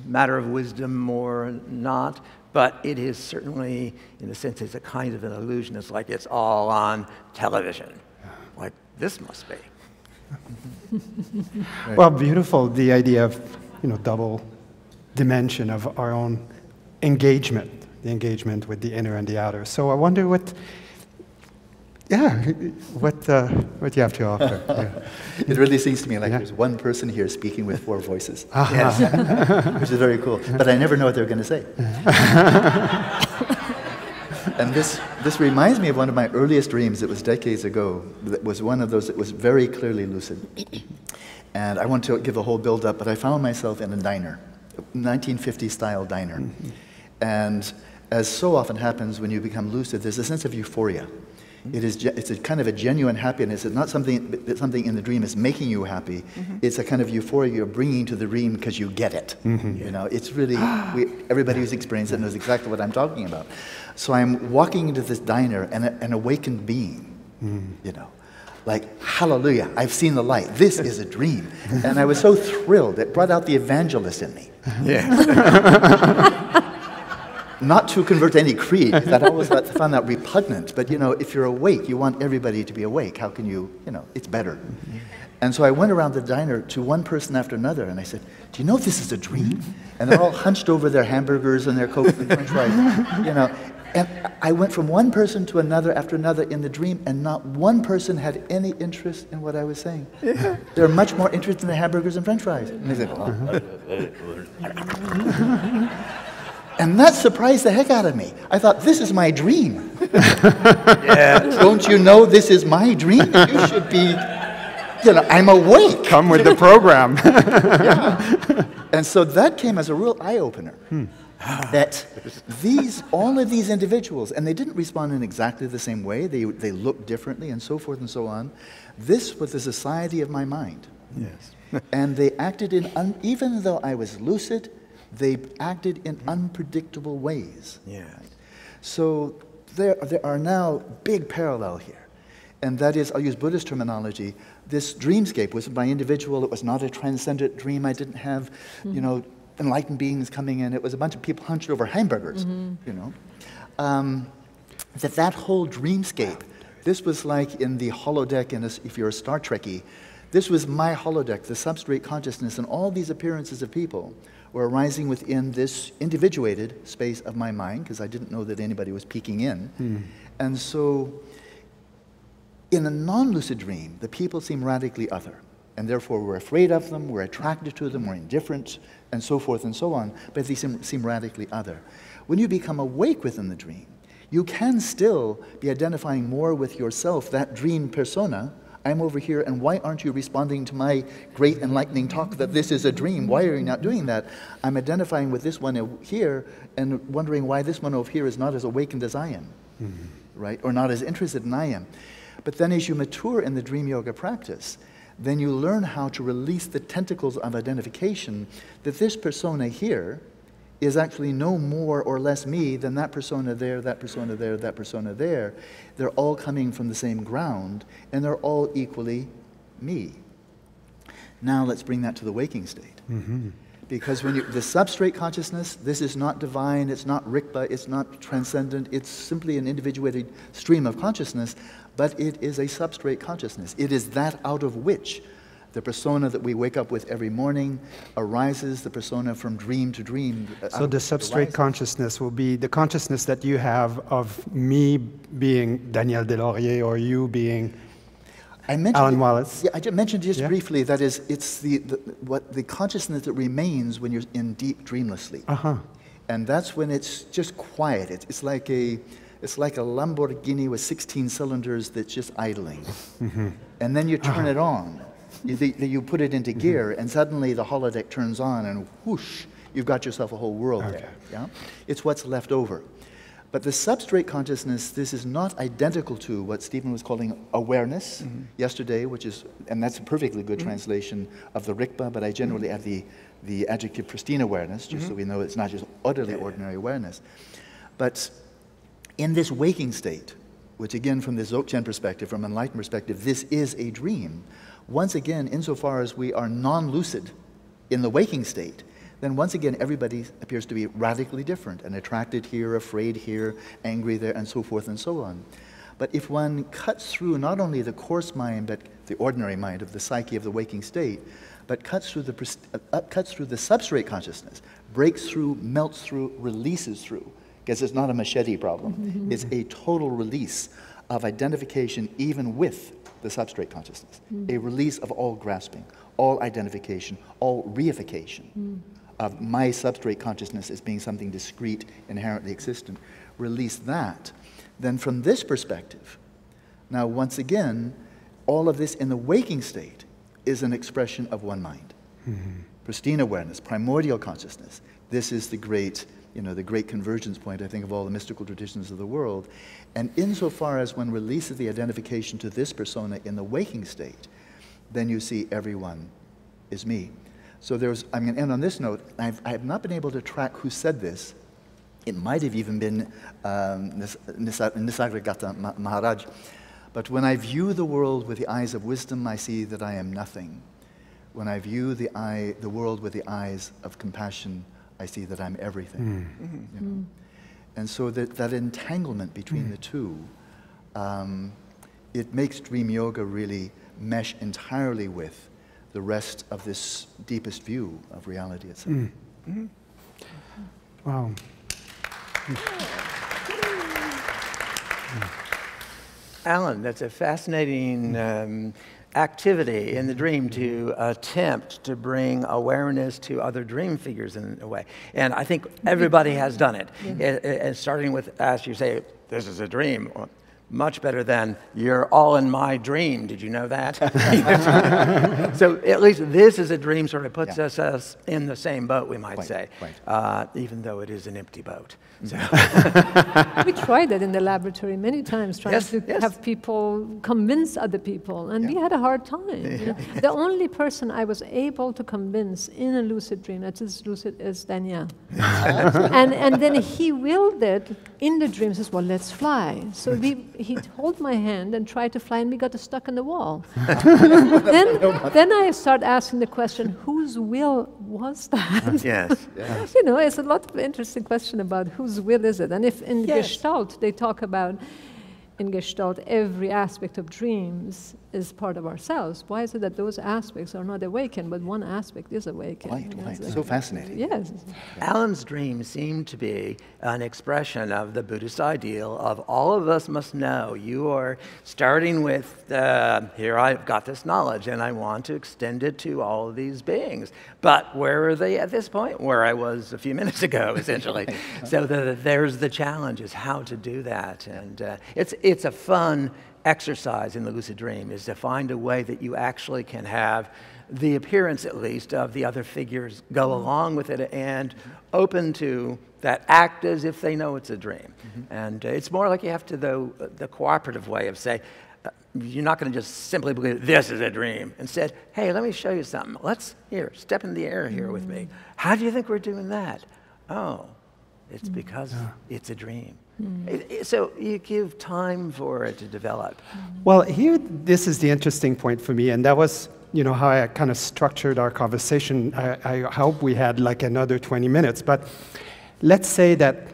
matter of wisdom or not? But it is certainly, in a sense, it's a kind of an illusion. It's like it's all on television. Like this must be. Well, beautiful, the idea of, double dimension of our own engagement. The engagement with the inner and the outer. So I wonder what you have to offer. It really seems to me like there's one person here speaking with four voices, yes. Which is very cool. But I never know what they're going to say. And this reminds me of one of my earliest dreams. It was decades ago. It was one of those that was very clearly lucid. And I want to give a whole build-up, but I found myself in a diner, 1950s-style diner. And as so often happens when you become lucid, there's a sense of euphoria. It's a kind of a genuine happiness. It's not something that something in the dream is making you happy. It's a kind of euphoria you're bringing to the dream because you get it. You know, it's really, everybody who's experienced it knows exactly what I'm talking about. So I'm walking into this diner, and an awakened being, you know, like, hallelujah, I've seen the light. This is a dream. And I was so thrilled. It brought out the evangelist in me. Not to convert to any creed, because I always found that repugnant. But, you know, if you're awake, you want everybody to be awake. How can you, you know, it's better. And so I went around the diner to one person after another, and I said, do you know this is a dream? And they're all hunched over their hamburgers and their Coke and French fries, you know. And I went from one person to another after another in the dream, and not one person had any interest in what I was saying. They were much more interested in the hamburgers and French fries. And they said, oh. And that surprised the heck out of me. I thought, this is my dream. Don't you know this is my dream? You should be, you know, I'm awake. Come with the program. And so that came as a real eye-opener. That all of these individuals, and they didn't respond in exactly the same way, they looked differently and so forth and so on. This was the society of my mind. Yes. And they acted even though I was lucid, they acted in unpredictable ways. Yeah. So there are now big parallel here. And that is, I'll use Buddhist terminology, this dreamscape was by individual, it was not a transcendent dream, I didn't have, you know, enlightened beings coming in, it was a bunch of people hunched over hamburgers, you know. That whole dreamscape, this was like in the holodeck, if you're a Star Trekkie, this was my holodeck, the substrate consciousness, and all these appearances of people were arising within this individuated space of my mind, because I didn't know that anybody was peeking in. And so, in a non-lucid dream, the people seem radically other, and therefore we're afraid of them, we're attracted to them, we're indifferent, and so forth and so on, but they seem radically other. When you become awake within the dream, you can still be identifying more with yourself, that dream persona. I'm over here, and why aren't you responding to my great enlightening talk that this is a dream? Why are you not doing that? I'm identifying with this one here and wondering why this one over here is not as awakened as I am, right? Or not as interested as I am. But then as you mature in the dream yoga practice, then you learn how to release the tentacles of identification that this persona here is actually no more or less me than that persona there, that persona there, that persona there. They're all coming from the same ground, and they're all equally me. Now let's bring that to the waking state. Because when the substrate consciousness, this is not divine, it's not rikpa, it's not transcendent, it's simply an individuated stream of consciousness, but it is a substrate consciousness. It is that out of which the persona that we wake up with every morning arises, the persona from dream to dream. So the substrate consciousness will be the consciousness that you have of me being Daniel Deslauriers or you being Alan Wallace. Yeah, I just mentioned just briefly, that is, it's the consciousness that remains when you're in deep dreamless sleep. And that's when it's just quiet. It's like a Lamborghini with 16 cylinders that's just idling. And then you turn it on. You put it into gear, and suddenly the holodeck turns on, and whoosh, you've got yourself a whole world there. Yeah? It's what's left over. But the substrate consciousness, this is not identical to what Stephen was calling awareness yesterday, and that's a perfectly good translation of the Rikpa, but I generally add the adjective pristine awareness, just so we know it's not just utterly ordinary awareness. But in this waking state, which again from the Dzogchen perspective, from enlightened perspective, this is a dream. Once again, insofar as we are non-lucid in the waking state, then once again everybody appears to be radically different and attracted here, afraid here, angry there, and so forth and so on. But if one cuts through not only the coarse mind, but the ordinary mind of the psyche of the waking state, but cuts through the substrate consciousness, breaks through, melts through, releases through, because it's not a machete problem. It's a total release of identification even with the substrate consciousness. A release of all grasping, all identification, all reification of my substrate consciousness as being something discrete, inherently existent. Release that. Then from this perspective, now once again, all of this in the waking state is an expression of one mind. Pristine awareness, primordial consciousness. This is the great, you know, the great convergence point, I think, of all the mystical traditions of the world. And insofar as one releases the identification to this persona in the waking state, then you see everyone is me. So I'm going to end on this note. I have not been able to track who said this. It might have even been Nisargadatta Maharaj. But when I view the world with the eyes of wisdom, I see that I am nothing. When I view the world with the eyes of compassion, I see that I'm everything. You know? And so that entanglement between the two, it makes dream yoga really mesh entirely with the rest of this deepest view of reality itself. Wow. Alan, that's a fascinating activity in the dream to attempt to bring awareness to other dream figures in a way. And I think everybody has done it. And starting with, as you say, this is a dream. Much better than, you're all in my dream. Did you know that? So at least this is a dream sort of puts us in the same boat, we might say, even though it is an empty boat. So. We tried that in the laboratory many times, trying to have people convince other people, and we had a hard time. You know? The only person I was able to convince in a lucid dream, that is lucid, is Daniel. and then he willed it in the dream, says, well, let's fly. So he held my hand and tried to fly, and we got stuck on the wall. then I start asking the question, whose will was that? Yes. You know, it's a lot of interesting question about whose will is it. And if in Gestalt, they talk about, in Gestalt, every aspect of dreams is part of ourselves. Why is it that those aspects are not awakened, but one aspect is awakened? Right. So fascinating. Yes. Alan's dream seemed to be an expression of the Buddhist ideal of all of us must know. You are starting with, here I've got this knowledge and I want to extend it to all of these beings. But where are they at this point? Where I was a few minutes ago, essentially. So there's the challenge, is how to do that. And it's a fun exercise in the lucid dream, is to find a way that you actually can have the appearance, at least, of the other figures go along with it and open to that, act as if they know it's a dream. And it's more like you have to, the cooperative way of say, you're not going to just simply believe this is a dream. Instead, hey, let me show you something. Let's, step in the air here with me. How do you think we're doing that? Oh, it's because it's a dream. So you give time for it to develop. Well, here, this is the interesting point for me, and that was, how I kind of structured our conversation. I hope we had like another 20 minutes, but let's say that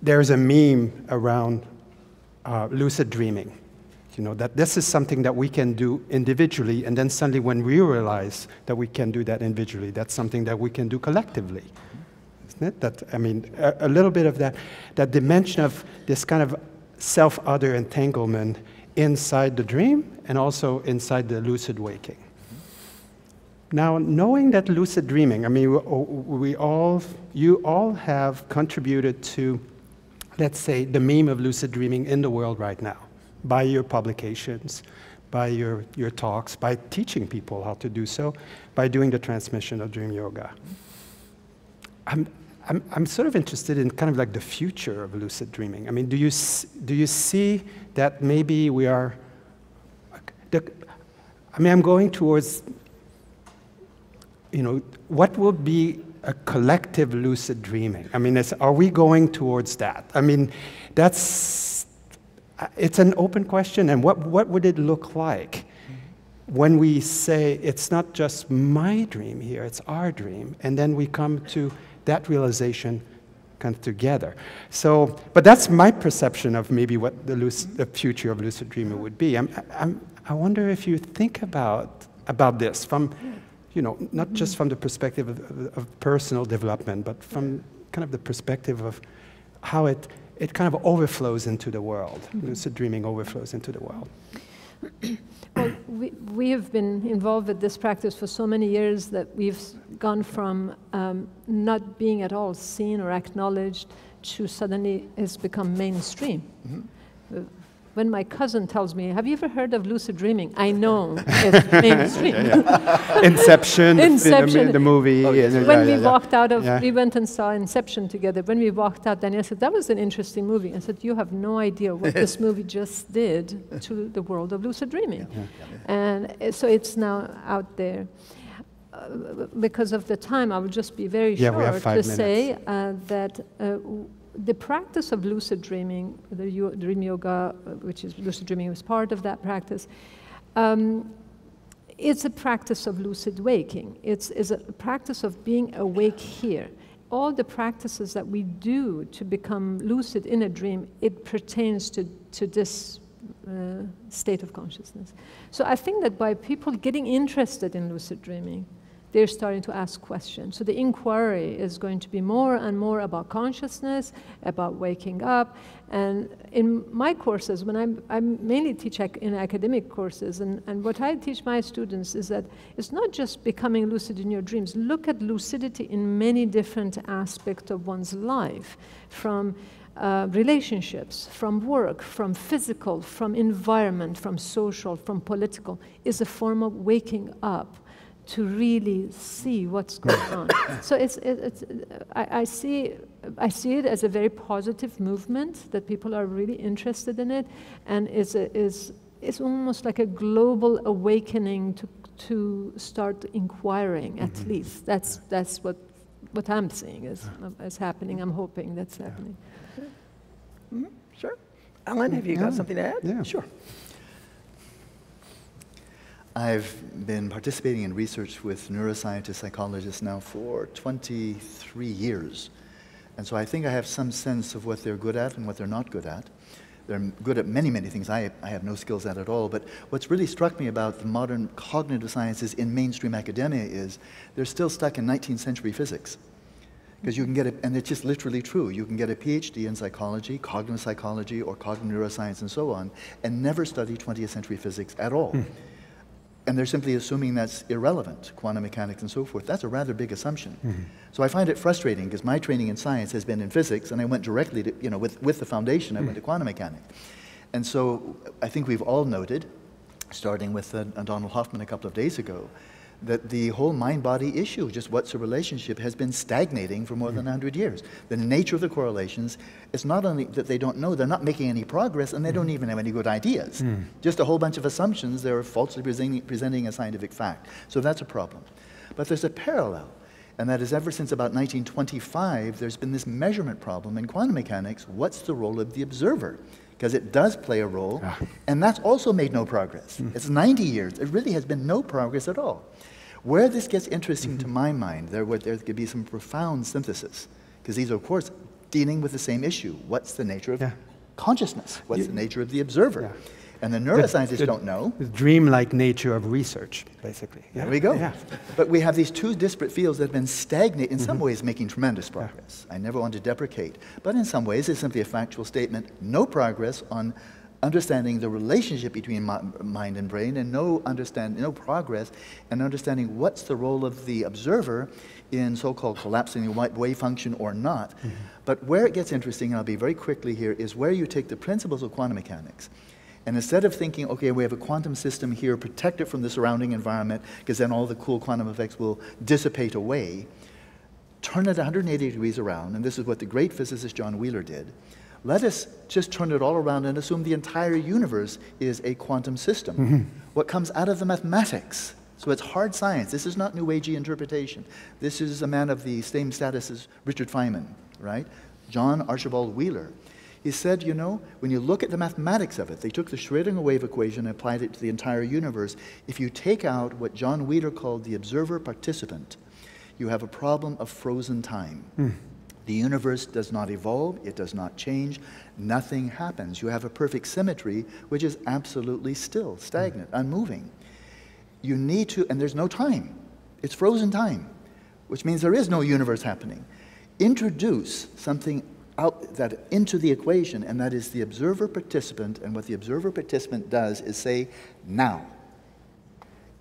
there's a meme around lucid dreaming, that this is something that we can do individually, and then suddenly when we realize that we can do that individually, that's something that we can do collectively. That, a little bit of that dimension of this kind of self-other entanglement inside the dream and also inside the lucid waking. Now, knowing that lucid dreaming, you all have contributed to, let's say, the meme of lucid dreaming in the world right now, by your publications, by your talks, by teaching people how to do so, by doing the transmission of dream yoga. I'm sort of interested in kind of like the future of lucid dreaming. Do you see that maybe we are, I'm going towards, what will be a collective lucid dreaming? Are we going towards that? It's an open question, and what would it look like when we say it's not just my dream here, it's our dream, and then we come to that realization kind of together. So, but that's my perception of maybe what the future of lucid dreaming would be. I wonder if you think about this from, not just from the perspective of personal development, but from kind of the perspective of how it kind of overflows into the world. Lucid dreaming overflows into the world. Well, we have been involved with this practice for so many years that we've gone from not being at all seen or acknowledged to suddenly it's become mainstream. when my cousin tells me, have you ever heard of lucid dreaming? I know it's mainstream. Inception, Inception. The movie. When we walked out of, we went and saw Inception together. When we walked out, Daniel said, that was an interesting movie. I said, you have no idea what this movie just did to the world of lucid dreaming. And so it's now out there. Because of the time, I will just be very short to say that the practice of lucid dreaming, the dream yoga, which is lucid dreaming, was part of that practice. It's a practice of lucid waking. It's a practice of being awake here. All the practices that we do to become lucid in a dream, it pertains to this state of consciousness. So I think that by people getting interested in lucid dreaming, they're starting to ask questions. So the inquiry is going to be more and more about consciousness, about waking up. And in my courses, when I mainly teach in academic courses, and what I teach my students is that it's not just becoming lucid in your dreams. Look at lucidity in many different aspects of one's life, from relationships, from work, from physical, from environment, from social, from political, is a form of waking up to really see what's going on. So I see it as a very positive movement, that people are really interested in it, and it's almost like a global awakening to start inquiring, at least. That's what I'm seeing is happening. I'm hoping that's happening. Sure. Alan, have you got something to add? Yeah. Sure. I've been participating in research with neuroscientists, psychologists now for 23 years. And so I think I have some sense of what they're good at and what they're not good at. They're good at many, many things I have no skills at all. But what's really struck me about the modern cognitive sciences in mainstream academia is they're still stuck in 19th century physics. Because you can get and it's just literally true, you can get a PhD in psychology, cognitive psychology, or cognitive neuroscience and so on, and never study 20th century physics at all. And they're simply assuming that's irrelevant, quantum mechanics and so forth. That's a rather big assumption. So I find it frustrating, because my training in science has been in physics, and I went directly to, with the foundation, I went to quantum mechanics. And so I think we've all noted, starting with Donald Hoffman a couple of days ago, that the whole mind-body issue, just what's the relationship, has been stagnating for more than 100 years. The nature of the correlations, it's not only that they don't know, they're not making any progress, and they don't even have any good ideas. Just a whole bunch of assumptions they're falsely presenting a scientific fact. So that's a problem. But there's a parallel, and that is ever since about 1925, there's been this measurement problem in quantum mechanics. What's the role of the observer? Because it does play a role, and that's also made no progress. It's 90 years. It really has been no progress at all. Where this gets interesting to my mind, there could be some profound synthesis, because these are, of course, dealing with the same issue. What's the nature of consciousness? What's the nature of the observer? And the neuroscientists don't know. The dreamlike nature of research, basically. There we go. But we have these two disparate fields that have been stagnant, in some ways making tremendous progress. I never want to deprecate. But in some ways, it's simply a factual statement. No progress on understanding the relationship between mind and brain, and no progress in understanding what's the role of the observer in so-called collapsing the wave function or not. But where it gets interesting, and I'll be very quickly here, is where you take the principles of quantum mechanics, and instead of thinking, okay, we have a quantum system here, protect it from the surrounding environment, because then all the cool quantum effects will dissipate away, turn it 180 degrees around, and this is what the great physicist John Wheeler did. Let us just turn it all around and assume the entire universe is a quantum system. What comes out of the mathematics, so it's hard science. This is not New Agey interpretation. This is a man of the same status as Richard Feynman, right? John Archibald Wheeler. He said, you know, when you look at the mathematics of it, they took the Schrödinger wave equation and applied it to the entire universe. If you take out what John Wheeler called the observer participant, you have a problem of frozen time. The universe does not evolve, it does not change, nothing happens. You have a perfect symmetry, which is absolutely still, stagnant, unmoving. You need to, and there's no time. It's frozen time, which means there is no universe happening. Introduce something into the equation, and that is the observer participant, and what the observer participant does is say, now.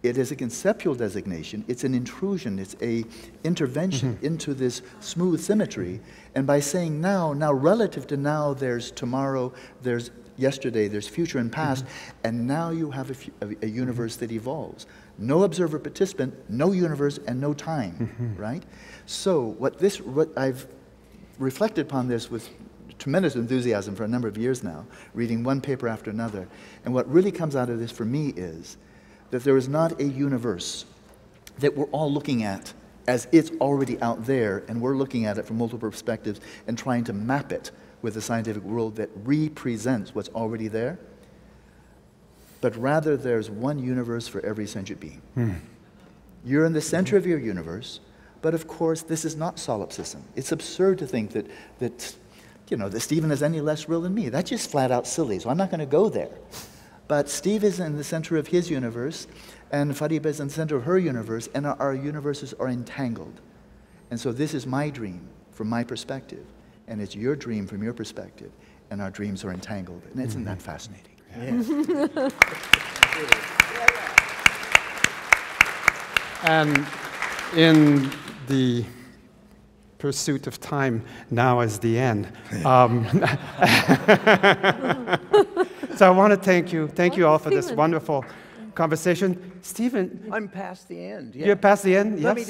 It is a conceptual designation, it's an intrusion, it's an intervention into this smooth symmetry, and by saying now relative to now, there's tomorrow, there's yesterday, there's future and past, and now you have a universe that evolves. No observer participant, no universe, and no time, right? So what I've reflected upon this with tremendous enthusiasm for a number of years now, reading one paper after another, and what really comes out of this for me is that there is not a universe that we're all looking at as it's already out there, and we're looking at it from multiple perspectives and trying to map it with the scientific world that represents what's already there. But rather, there's one universe for every sentient being. You're in the center of your universe, but of course, this is not solipsism. It's absurd to think that Stephen is any less real than me. That's just flat out silly, so I'm not going to go there. But Steve is in the center of his universe, and Fariba is in the center of her universe, and our universes are entangled. And so this is my dream from my perspective, and it's your dream from your perspective, and our dreams are entangled. And isn't that fascinating? Yes. And in the pursuit of time, now is the end. So I want to thank you all for this wonderful conversation. Stephen, I'm past the end. Yeah. You're past the end. Let Yes.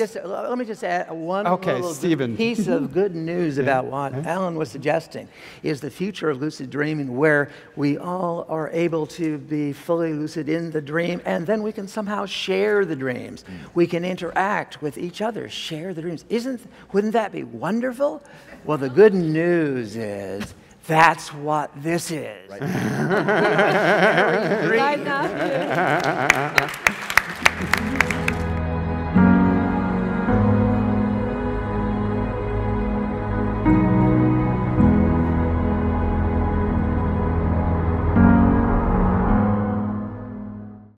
me just add one little Stephen. piece of good news about what Alan was suggesting is the future of lucid dreaming, where we all are able to be fully lucid in the dream, and then we can somehow share the dreams. We can interact with each other, share the dreams. Wouldn't that be wonderful? Well, the good news is that's what this is. Right now.